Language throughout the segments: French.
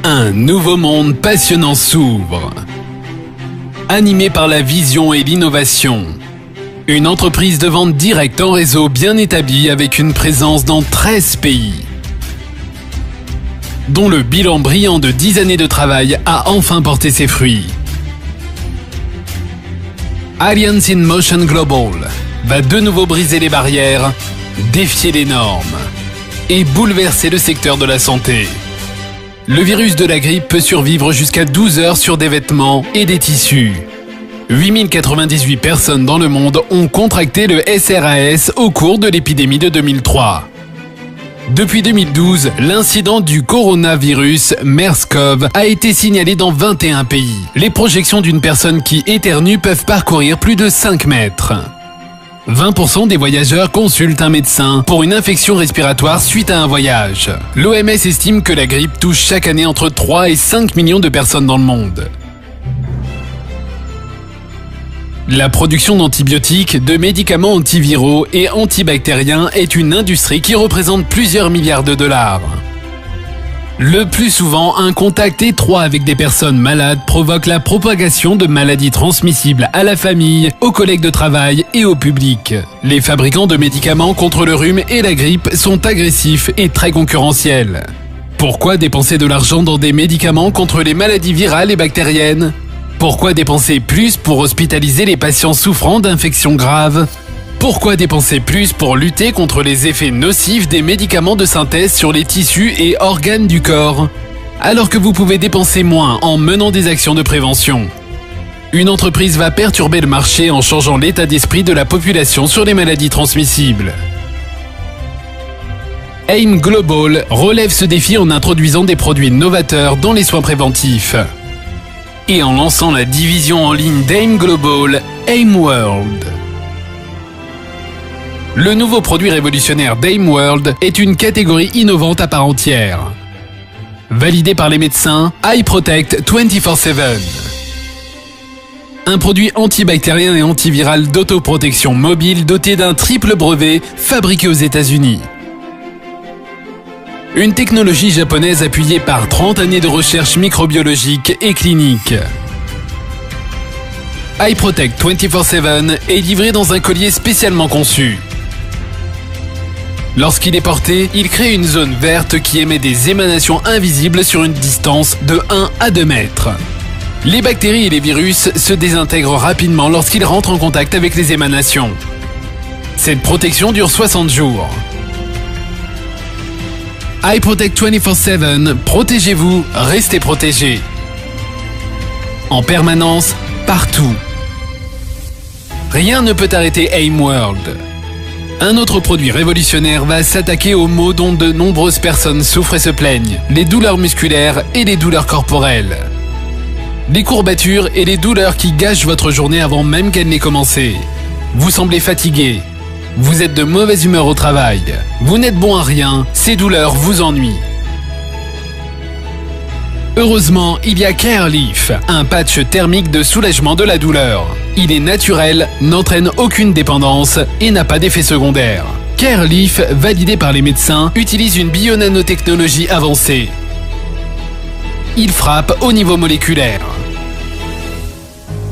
Un nouveau monde passionnant s'ouvre. Animé par la vision et l'innovation. Une entreprise de vente directe en réseau bien établie avec une présence dans 13 pays. Dont le bilan brillant de 10 années de travail a enfin porté ses fruits. Alliance in Motion Global va de nouveau briser les barrières, défier les normes et bouleverser le secteur de la santé. Le virus de la grippe peut survivre jusqu'à 12 heures sur des vêtements et des tissus. 8098 personnes dans le monde ont contracté le SRAS au cours de l'épidémie de 2003. Depuis 2012, l'incident du coronavirus MERS-CoV a été signalé dans 21 pays. Les projections d'une personne qui éternue peuvent parcourir plus de 5 mètres. 20% des voyageurs consultent un médecin pour une infection respiratoire suite à un voyage. L'OMS estime que la grippe touche chaque année entre 3 et 5 millions de personnes dans le monde. La production d'antibiotiques, de médicaments antiviraux et antibactériens est une industrie qui représente plusieurs milliards de dollars. Le plus souvent, un contact étroit avec des personnes malades provoque la propagation de maladies transmissibles à la famille, aux collègues de travail et au public. Les fabricants de médicaments contre le rhume et la grippe sont agressifs et très concurrentiels. Pourquoi dépenser de l'argent dans des médicaments contre les maladies virales et bactériennes ? Pourquoi dépenser plus pour hospitaliser les patients souffrant d'infections graves ? Pourquoi dépenser plus pour lutter contre les effets nocifs des médicaments de synthèse sur les tissus et organes du corps, alors que vous pouvez dépenser moins en menant des actions de prévention ? Une entreprise va perturber le marché en changeant l'état d'esprit de la population sur les maladies transmissibles. AIM Global relève ce défi en introduisant des produits novateurs dans les soins préventifs. Et en lançant la division en ligne d'AIM Global, AIM World. Le nouveau produit révolutionnaire d'AIM World est une catégorie innovante à part entière. Validé par les médecins, iProtect 24/7. Un produit antibactérien et antiviral d'autoprotection mobile doté d'un triple brevet fabriqué aux États-Unis. Une technologie japonaise appuyée par 30 années de recherche microbiologique et clinique. iProtect 24/7 est livré dans un collier spécialement conçu. Lorsqu'il est porté, il crée une zone verte qui émet des émanations invisibles sur une distance de 1 à 2 mètres. Les bactéries et les virus se désintègrent rapidement lorsqu'ils rentrent en contact avec les émanations. Cette protection dure 60 jours. iProtect 24/7, protégez-vous, restez protégés. En permanence, partout. Rien ne peut arrêter AIM World. Un autre produit révolutionnaire va s'attaquer aux maux dont de nombreuses personnes souffrent et se plaignent, les douleurs musculaires et les douleurs corporelles. Les courbatures et les douleurs qui gâchent votre journée avant même qu'elle n'ait commencé. Vous semblez fatigué. Vous êtes de mauvaise humeur au travail. Vous n'êtes bon à rien. Ces douleurs vous ennuient. Heureusement, il y a CareLeaf, un patch thermique de soulagement de la douleur. Il est naturel, n'entraîne aucune dépendance et n'a pas d'effet secondaire. CareLeaf, validé par les médecins, utilise une bionanotechnologie avancée. Il frappe au niveau moléculaire.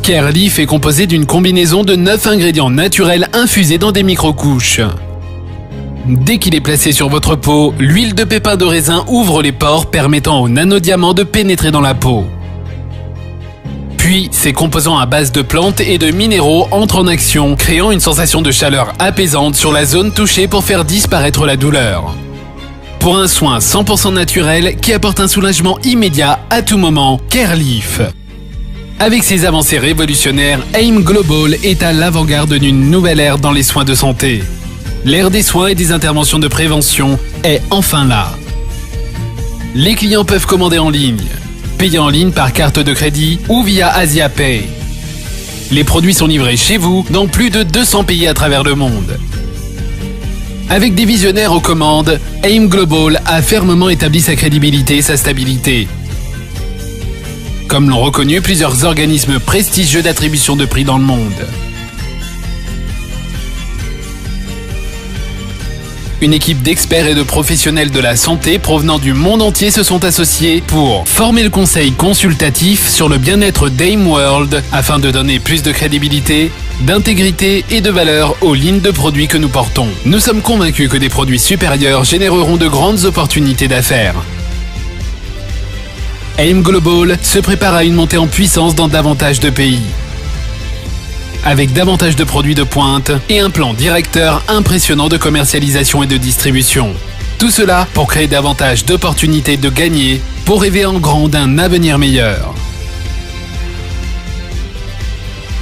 CareLeaf est composé d'une combinaison de 9 ingrédients naturels infusés dans des microcouches. Dès qu'il est placé sur votre peau, l'huile de pépins de raisin ouvre les pores permettant aux nanodiamants de pénétrer dans la peau. Puis, ces composants à base de plantes et de minéraux entrent en action, créant une sensation de chaleur apaisante sur la zone touchée pour faire disparaître la douleur. Pour un soin 100% naturel qui apporte un soulagement immédiat à tout moment, CareLeaf. Avec ses avancées révolutionnaires, AIM Global est à l'avant-garde d'une nouvelle ère dans les soins de santé. L'ère des soins et des interventions de prévention est enfin là. Les clients peuvent commander en ligne, payer en ligne par carte de crédit ou via AsiaPay. Les produits sont livrés chez vous dans plus de 200 pays à travers le monde. Avec des visionnaires aux commandes, AIM Global a fermement établi sa crédibilité et sa stabilité. Comme l'ont reconnu plusieurs organismes prestigieux d'attribution de prix dans le monde. Une équipe d'experts et de professionnels de la santé provenant du monde entier se sont associés pour former le conseil consultatif sur le bien-être d'AIM World afin de donner plus de crédibilité, d'intégrité et de valeur aux lignes de produits que nous portons. Nous sommes convaincus que des produits supérieurs généreront de grandes opportunités d'affaires. AIM Global se prépare à une montée en puissance dans davantage de pays, avec davantage de produits de pointe et un plan directeur impressionnant de commercialisation et de distribution. Tout cela pour créer davantage d'opportunités de gagner, pour rêver en grand d'un avenir meilleur.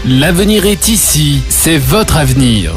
L'avenir est ici, c'est votre avenir.